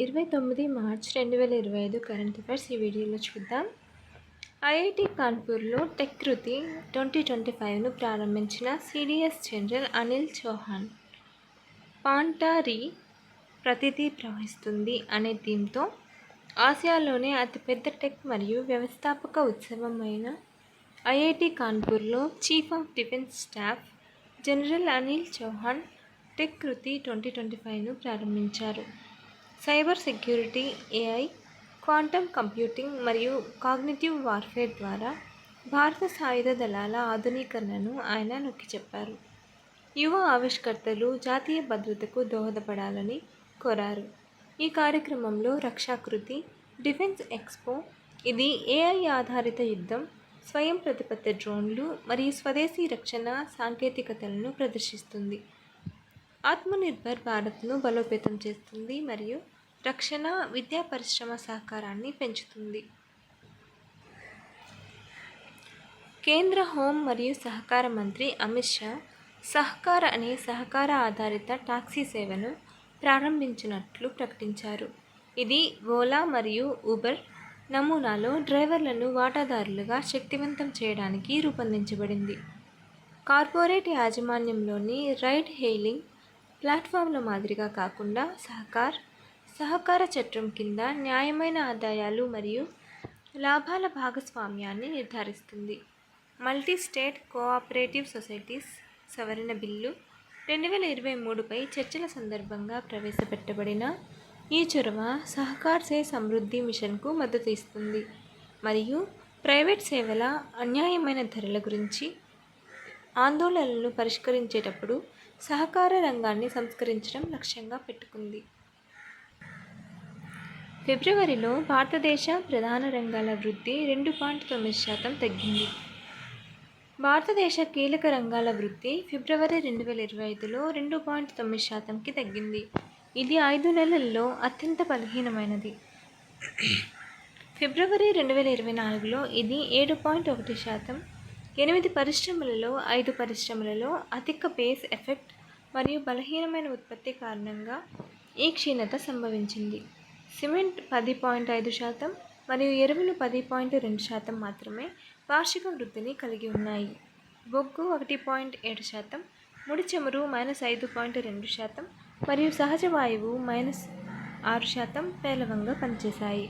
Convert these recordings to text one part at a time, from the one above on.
29 March 2025 current affairs ఈ వీడియోలో చూద్దాం. ఐఐటి కాన్పూర్లో టెక్ కృతి 2025ను ప్రారంభించిన సిడిఎస్ జనరల్ అనిల్ చౌహాన్ పాంటారీ ప్రతిదీ ప్రవహిస్తుంది అనే థీమ్తో ఆసియాలోనే అతిపెద్ద టెక్ మరియు వ్యవస్థాపక ఉత్సవం అయిన ఐఐటి కాన్పూర్లో chief of defence staff general Anil Chauhan tech Kriti 2025ను ప్రారంభించారు. Cyber security, AI, quantum computing మరియు కాగ్నిటివ్ వార్ఫేర్ ద్వారా భారత సాయుధ దళాల ఆధునీకరణను ఆయన నొక్కి చెప్పారు. యువ ఆవిష్కర్తలు జాతీయ భద్రతకు దోహదపడాలని కోరారు. ఈ కార్యక్రమంలో రక్షాకృతి, డిఫెన్స్ ఎక్స్పో, ఇది ఏఐ ఆధారిత యుద్ధం, స్వయం ప్రతిపత్తి డ్రోన్లు మరియు స్వదేశీ రక్షణ సాంకేతికతలను ప్రదర్శిస్తుంది. ఆత్మనిర్భర్ భారత్ను బలోపేతం చేస్తుంది మరియు రక్షణ, విద్యా పరిశ్రమ సహకారాన్ని పెంచుతుంది. కేంద్ర హోం మరియు సహకార మంత్రి అమిత్ షా సహకార్ అనే సహకార ఆధారిత టాక్సీ సేవను ప్రారంభించినట్లు ప్రకటించారు. ఇది ఓలా మరియు ఉబర్ నమూనాలో డ్రైవర్లను వాటాదారులుగా శక్తివంతం చేయడానికి రూపొందించబడింది. కార్పొరేట్ యాజమాన్యంలోని రైడ్ హెయిలింగ్ ప్లాట్ఫామ్ల మాదిరిగా కాకుండా సహకార చట్టం కింద న్యాయమైన ఆదాయాలు మరియు లాభాల భాగస్వామ్యాన్ని నిర్ధారిస్తుంది. మల్టీ స్టేట్ కోఆపరేటివ్ సొసైటీస్ సవరణ బిల్లు 2023పై చర్చల సందర్భంగా ప్రవేశపెట్టబడిన ఈ చొరవ సహకార్ సే సమృద్ధి మిషన్కు మద్దతు ఇస్తుంది మరియు ప్రైవేట్ సేవల అన్యాయమైన ధరల గురించి ఆందోళనలను పరిష్కరించేటప్పుడు సహకార రంగాన్ని సంస్కరించడం లక్ష్యంగా పెట్టుకుంది. ఫిబ్రవరిలో భారతదేశ ప్రధాన రంగాల వృద్ధి 2.9% తగ్గింది. భారతదేశ కీలక రంగాల వృద్ధి ఫిబ్రవరి 2025లో 2.9%కి తగ్గింది. ఇది 5 నెలల్లో అత్యంత బలహీనమైనది. ఫిబ్రవరి 2024లో ఇది 7.1%. 8 పరిశ్రమలలో 5 పరిశ్రమలలో అధిక బేస్ ఎఫెక్ట్ మరియు బలహీనమైన ఉత్పత్తి కారణంగా ఈ క్షీణత సంభవించింది. సిమెంట్ 10.5% మరియు ఎరువులు 10.2% మాత్రమే వార్షిక వృద్ధిని కలిగి ఉన్నాయి. బొగ్గు 1.7%, ముడి చమురు -5.2% మరియు సహజ వాయువు -6% పేలవంగా పనిచేశాయి.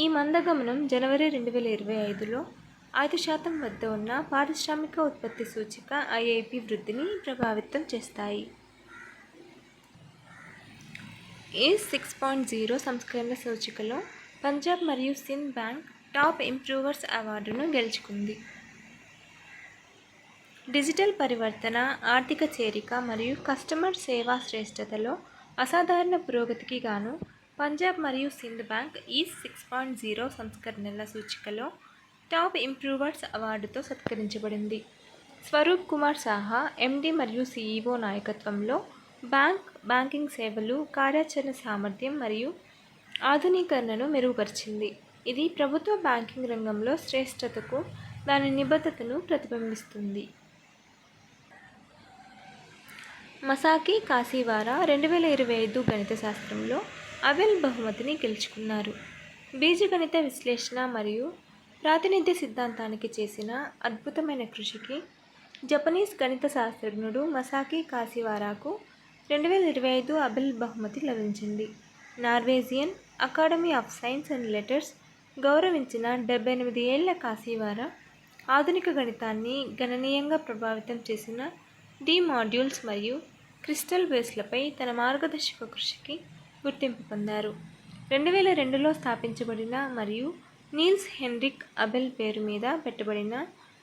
ఈ మందగమనం జనవరి 2025లో 5% వద్ద ఉన్న పారిశ్రామిక ఉత్పత్తి సూచిక ఐఐపి వృద్ధిని ప్రభావితం చేస్తాయి. ఈజ్ 6.0 సంస్కరణ సూచికలో పంజాబ్ మరియు సింధ్ బ్యాంక్ టాప్ ఇంప్రూవర్స్ అవార్డును గెలుచుకుంది. డిజిటల్ పరివర్తన, ఆర్థిక చేరిక మరియు కస్టమర్ సేవా శ్రేష్ఠతలో అసాధారణ పురోగతికి గాను పంజాబ్ మరియు సింధ్ బ్యాంక్ ఈజ్ 6.0 సంస్కరణల సూచికలో టాప్ ఇంప్రూవర్స్ అవార్డుతో సత్కరించబడింది. స్వరూప్ కుమార్ సాహా, ఎండి మరియు సిఇఒ నాయకత్వంలో బ్యాంకింగ్ సేవలు కార్యాచరణ సామర్థ్యం మరియు ఆధునీకరణను మెరుగుపరిచింది. ఇది ప్రభుత్వ బ్యాంకింగ్ రంగంలో శ్రేష్ఠతకు దాని నిబద్ధతను ప్రతిబింబిస్తుంది. మసాకి కాసివారా 2025 గణిత శాస్త్రంలో అబెల్ బహుమతిని గెలుచుకున్నారు. బీజగణిత విశ్లేషణ మరియు ప్రాతినిధ్య సిద్ధాంతానికి చేసిన అద్భుతమైన కృషికి జపనీస్ గణిత శాస్త్రజ్ఞుడు మసాకి కాసివారాకు 2025 అబెల్ బహుమతి లభించింది. Norwegian academy of science and letters గౌరవించిన 78 ఏళ్ల కాసివారా ఆధునిక గణితాన్ని గణనీయంగా ప్రభావితం చేసిన డి మాడ్యూల్స్ మరియు క్రిస్టల్ బేస్లపై తన మార్గదర్శక కృషికి గుర్తింపు పొందారు. 2002లో స్థాపించబడిన మరియు నీల్స్ హెన్రిక్ అబెల్ పేరు మీద పెట్టబడిన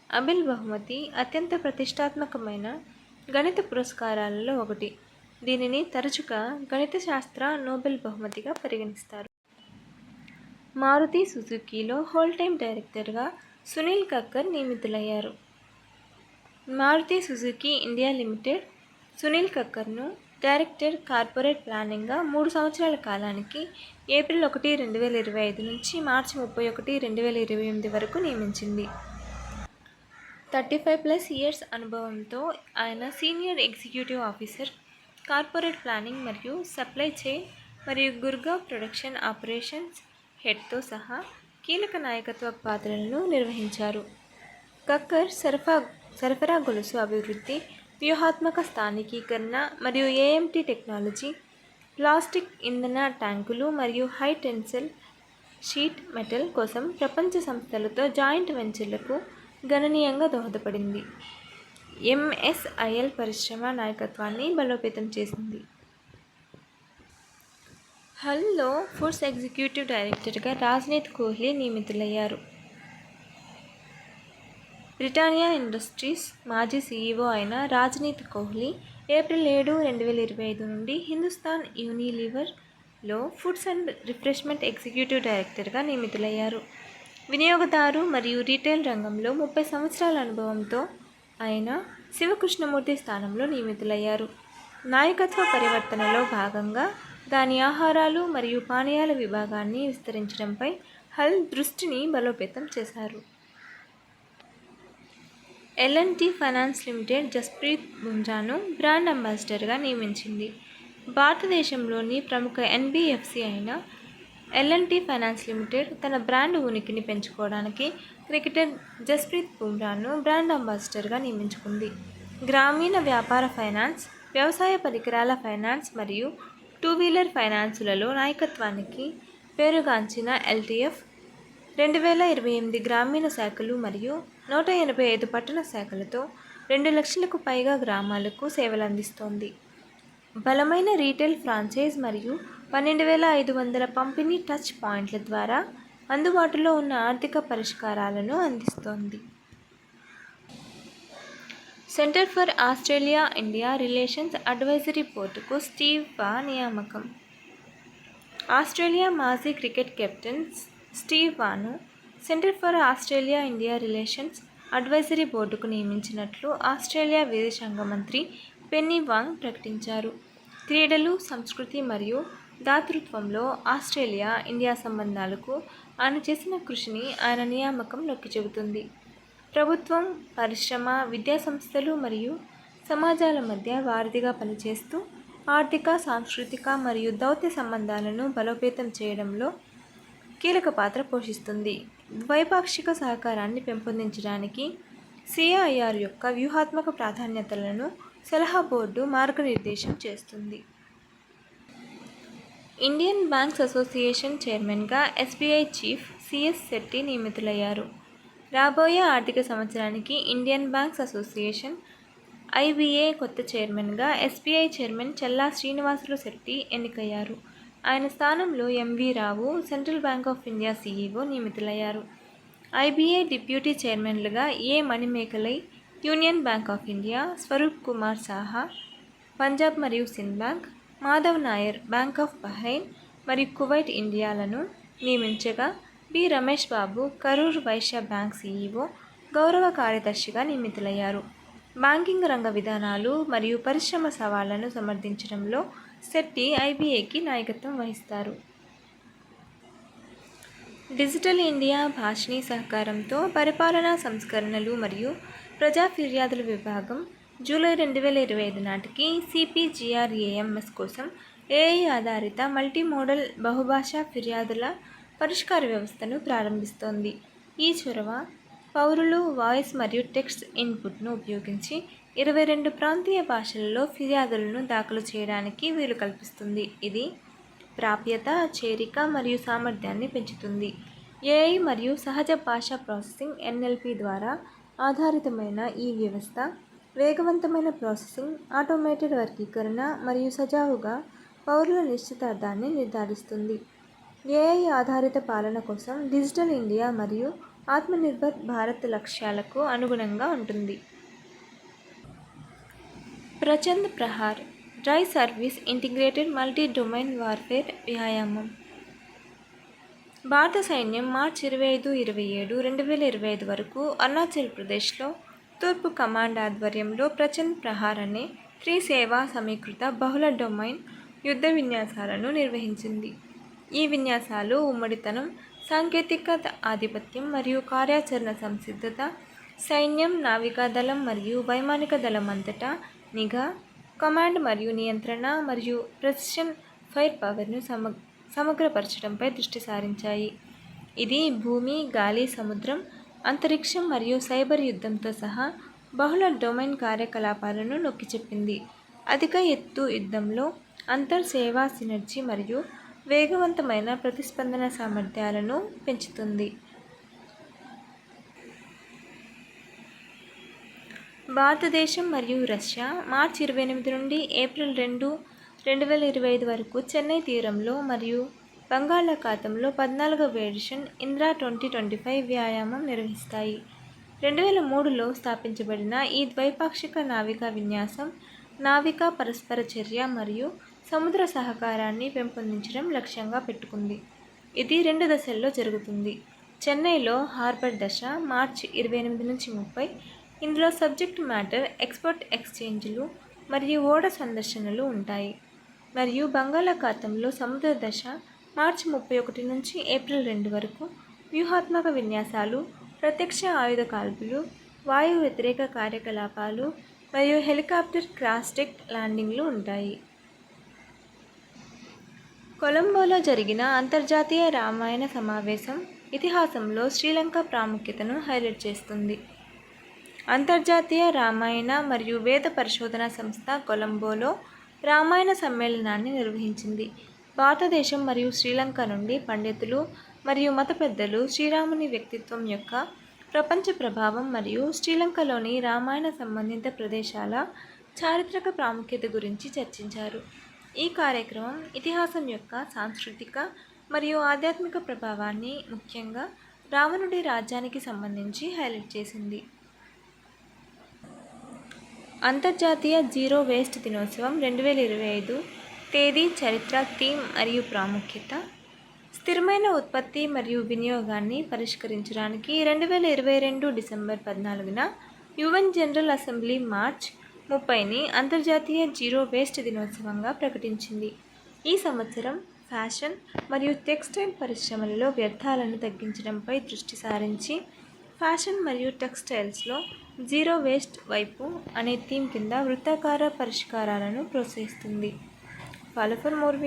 అబెల్ బహుమతి అత్యంత ప్రతిష్టాత్మకమైన గణిత పురస్కారాలలో ఒకటి. దీనిని తరచుగా గణిత శాస్త్ర నోబెల్ బహుమతిగా పరిగణిస్తారు. మారుతి సుజుకీలో హోల్ టైమ్ డైరెక్టర్గా సునీల్ కక్కర్ నియమితులయ్యారు. Maruti Suzuki India limited Sunil కక్కర్ను డైరెక్టర్ కార్పొరేట్ ప్లానింగ్గా 3 సంవత్సరాల కాలానికి ఏప్రిల్ 1, 2025 నుంచి మార్చి 31, 2028 వరకు నియమించింది. 35+ ఇయర్స్ అనుభవంతో ఆయన senior executive officer, corporate planning మరియు సప్లై చైన్ మరియు గుర్గావ్ ప్రొడక్షన్ ఆపరేషన్స్ హెడ్తో సహా కీలక నాయకత్వ పాత్రలను నిర్వహించారు. కక్కర్ సరఫరా గొలుసు అభివృద్ధి, వ్యూహాత్మక స్థానికీకరణ మరియు ఏఎంటీ టెక్నాలజీ, ప్లాస్టిక్ ఇంధన ట్యాంకులు మరియు హై టెన్సైల్ షీట్ మెటల్ కోసం ప్రపంచ సంస్థలతో జాయింట్ వెంచర్లకు గణనీయంగా దోహదపడింది. ఎంఎస్ఐఎల్ పరిశ్రమ నాయకత్వాన్ని బలోపేతం చేసింది. హల్లో ఫుడ్స్ ఎగ్జిక్యూటివ్ డైరెక్టర్గా రాజ్నీత్ కోహ్లీ నియమితులయ్యారు. బ్రిటానియా ఇండస్ట్రీస్ మాజీ సీఈఓ అయిన రాజ్నీత్ కోహ్లీ ఏప్రిల్ 7, 2025 నుండి హిందుస్థాన్ యూనిలీవర్లో ఫుడ్స్ అండ్ రిఫ్రెష్మెంట్ ఎగ్జిక్యూటివ్ డైరెక్టర్గా నియమితులయ్యారు. వినియోగదారు మరియు రీటైల్ రంగంలో 30 సంవత్సరాల అనుభవంతో ఆయన శివకృష్ణమూర్తి స్థానంలో నియమితులయ్యారు. నాయకత్వ పరివర్తనలో భాగంగా దాని ఆహారాలు మరియు పానీయాల విభాగాన్ని విస్తరించడంపై హల్ దృష్టిని బలోపేతం చేశారు. ఎల్&టీ ఫైనాన్స్ లిమిటెడ్ జస్ప్రీత్ బుమ్రాను బ్రాండ్ అంబాసిడర్గా నియమించింది. భారతదేశంలోని ప్రముఖ ఎన్బిఎఫ్సి అయిన ఎల్&టీ ఫైనాన్స్ లిమిటెడ్ తన బ్రాండ్ ఉనికిని పెంచుకోవడానికి క్రికెటర్ జస్ప్రీత్ బుమ్రాను బ్రాండ్ అంబాసిడర్గా నియమించుకుంది. గ్రామీణ వ్యాపార ఫైనాన్స్, వ్యవసాయ పరికరాల ఫైనాన్స్ మరియు టూ-వీలర్ ఫైనాన్సులలో నాయకత్వానికి పేరుగాంచిన ఎల్టీఎఫ్ 2028 గ్రామీణ శాఖలు మరియు 185 పట్టణ శాఖలతో 2 లక్షలకు పైగా గ్రామాలకు సేవలందిస్తోంది. బలమైన రీటైల్ ఫ్రాంచైజ్ మరియు 12,500 పంపిణీ టచ్ పాయింట్ల ద్వారా అందుబాటులో ఉన్న ఆర్థిక పరిష్కారాలను అందిస్తోంది. Centre for Australia India relations advisory బోర్డుకు స్టీవ్ వా నియామకం. ఆస్ట్రేలియా మాజీ క్రికెట్ కెప్టెన్ స్టీవ్ వాను centre for Australia India relations advisory బోర్డుకు నియమించినట్లు ఆస్ట్రేలియా విదేశాంగ మంత్రి పెన్నీ వాంగ్ ప్రకటించారు. క్రీడలు, సంస్కృతి మరియు దాతృత్వంలో ఆస్ట్రేలియా, ఇండియా సంబంధాలకు ఆయన చేసిన కృషిని ఆయన నియామకం నొక్కి చెబుతుంది. ప్రభుత్వం, పరిశ్రమ, విద్యాసంస్థలు మరియు సమాజాల మధ్య వారధిగా పనిచేస్తూ ఆర్థిక, సాంస్కృతిక మరియు దౌత్య సంబంధాలను బలోపేతం చేయడంలో కీలక పాత్ర పోషిస్తుంది. ద్వైపాక్షిక సహకారాన్ని పెంపొందించడానికి సిఐఆర్ యొక్క వ్యూహాత్మక ప్రాధాన్యతలను సలహా బోర్డు మార్గనిర్దేశం చేస్తుంది. ఇండియన్ బ్యాంక్స్ అసోసియేషన్ చైర్మన్గా ఎస్బీఐ చీఫ్ సిఎస్ శెట్టి నియమితులయ్యారు. రాబోయే ఆర్థిక సంవత్సరానికి ఇండియన్ బ్యాంక్స్ అసోసియేషన్ ఐబీఏ కొత్త చైర్మన్గా ఎస్బీఐ చైర్మన్ చల్లా శ్రీనివాసులు శెట్టి ఎన్నికయ్యారు. ఆయన స్థానంలో MV Rao, central bank of India CEO నియమితులయ్యారు. ఐబీఏ డిప్యూటీ చైర్మన్లుగా A Manimekalai, union bank of India, Swarup Kumar Saha, Punjab మరియు Sindh bank, Madhav Nair, bank of Bahrain మరియు కువైట్ ఇండియాలను నియమించగా, B Ramesh Babu, Karur Vysya bank CEO గౌరవ కార్యదర్శిగా నియమితులయ్యారు. బ్యాంకింగ్ రంగ విధానాలు మరియు పరిశ్రమ సవాళ్లను సమర్థించడంలో శెట్టి ఐబీఏకి నాయకత్వం వహిస్తారు. డిజిటల్ ఇండియా భాషిని సహకారంతో పరిపాలనా సంస్కరణలు మరియు ప్రజా ఫిర్యాదుల విభాగం జూలై 2025 నాటికి సిపిజిఆర్ఏఎంఎస్ కోసం ఏఐ ఆధారిత మల్టీమోడల్ బహుభాషా ఫిర్యాదుల పరిష్కార వ్యవస్థను ప్రారంభిస్తోంది. ఈ చొరవ పౌరులు వాయిస్ మరియు టెక్స్ట్ ఇన్పుట్ను ఉపయోగించి 22 ప్రాంతీయ భాషలలో ఫిర్యాదులను దాఖలు చేయడానికి వీలు కల్పిస్తుంది. ఇది ప్రాప్యత, చేరిక మరియు సామర్థ్యాన్ని పెంచుతుంది. ఏఐ మరియు సహజ భాషా ప్రాసెసింగ్ ఎన్ఎల్పి ద్వారా ఆధారితమైన ఈ వ్యవస్థ వేగవంతమైన ప్రాసెసింగ్, ఆటోమేటెడ్ వర్గీకరణ మరియు సజావుగా పౌరుల నిశ్చితార్థాన్ని నిర్ధారిస్తుంది. ఏఐ ఆధారిత పాలన కోసం డిజిటల్ ఇండియా మరియు ఆత్మనిర్భర్ భారత్ లక్ష్యాలకు అనుగుణంగా ఉంటుంది. Prachand Prahar dry service integrated multi domain warfare వ్యాయామం. భారత సైన్యం మార్చి 25, 27, 2025 వరకు అరుణాచల్ ప్రదేశ్లో తూర్పు కమాండ్ ఆధ్వర్యంలో ప్రచండ్ ప్రహార్ అనే త్రిసేవా సమీకృత బహుళ డొమైన్ యుద్ధ విన్యాసాలను నిర్వహించింది. ఈ విన్యాసాలు ఉమ్మడితనం, సాంకేతికత ఆధిపత్యం మరియు కార్యాచరణ సంసిద్ధత, సైన్యం, నావికాదళం మరియు వైమానిక దళం అంతటా నిఘా, కమాండ్ మరియు నియంత్రణ మరియు ప్రెసిషన్ ఫైర్ పవర్ను సమగ్రపరచడంపై దృష్టి సారించాయి. ఇది భూమి, గాలి, సముద్రం, అంతరిక్షం మరియు సైబర్ యుద్ధంతో సహా బహుళ డొమైన్ కార్యకలాపాలను నొక్కిచెప్పింది. అధిక ఎత్తు యుద్ధంలో అంతర్ సేవా సినర్జీ మరియు వేగవంతమైన ప్రతిస్పందన సామర్థ్యాలను పెంచుతుంది. భారతదేశం మరియు రష్యా మార్చి 28 నుండి ఏప్రిల్ 2, 2025 వరకు చెన్నై తీరంలో మరియు బంగాళాఖాతంలో 14వ ఎడిషన్ ఇంద్ర 2025 వ్యాయామం నిర్వహిస్తాయి. 2003లో స్థాపించబడిన ఈ ద్వైపాక్షిక నావికా విన్యాసం నావికా పరస్పర చర్య మరియు సముద్ర సహకారాన్ని పెంపొందించడం లక్ష్యంగా పెట్టుకుంది. ఇది 2 దశల్లో జరుగుతుంది. చెన్నైలో హార్బర్ దశ మార్చి 28 నుంచి 30. ఇందులో సబ్జెక్ట్ మ్యాటర్ ఎక్స్పర్ట్ ఎక్స్చేంజ్లు మరియు ఓడ సందర్శనలు ఉంటాయి. మరియు బంగాళాఖాతంలో సముద్ర దశ మార్చి 31 నుంచి ఏప్రిల్ 2 వరకు వ్యూహాత్మక విన్యాసాలు, ప్రత్యక్ష ఆయుధ కాల్పులు, వాయు వ్యతిరేక కార్యకలాపాలు మరియు హెలికాప్టర్ క్రాస్-డెక్ ల్యాండింగ్లు ఉంటాయి. కొలంబోలో జరిగిన అంతర్జాతీయ రామాయణ సమావేశం ఇతిహాసంలో శ్రీలంక ప్రాముఖ్యతను హైలైట్ చేస్తుంది. అంతర్జాతీయ రామాయణ మరియు వేద పరిశోధన సంస్థ కొలంబోలో రామాయణ సమ్మేళనాన్ని నిర్వహించింది. భారతదేశం మరియు శ్రీలంక నుండి పండితులు మరియు మత పెద్దలు శ్రీరాముని వ్యక్తిత్వం యొక్క ప్రపంచ ప్రభావం మరియు శ్రీలంకలోని రామాయణ సంబంధిత ప్రదేశాల చారిత్రక ప్రాముఖ్యత గురించి చర్చించారు. ఈ కార్యక్రమం ఇతిహాసం యొక్క సాంస్కృతిక మరియు ఆధ్యాత్మిక ప్రభావాన్ని, ముఖ్యంగా రావణుడి రాజ్యానికి సంబంధించి హైలైట్ చేసింది. అంతర్జాతీయ జీరో వేస్ట్ దినోత్సవం 2025 తేదీ, చరిత్ర, థీమ్ మరియు ప్రాముఖ్యత. స్థిరమైన ఉత్పత్తి మరియు వినియోగాన్ని పరిష్కరించడానికి 2022 డిసెంబర్ 14న యుఎన్ జనరల్ అసెంబ్లీ మార్చి 30ని అంతర్జాతీయ జీరో వేస్ట్ దినోత్సవంగా ప్రకటించింది. ఈ సంవత్సరం ఫ్యాషన్ మరియు టెక్స్టైల్ పరిశ్రమలలో వ్యర్థాలను తగ్గించడంపై దృష్టి సారించి ఫ్యాషన్ మరియు టెక్స్టైల్స్లో జీరో వేస్ట్ వైపు అనే థీమ్ కింద వృత్తాకార పరిష్కారాలను ప్రోత్సహిస్తుంది. Follow for more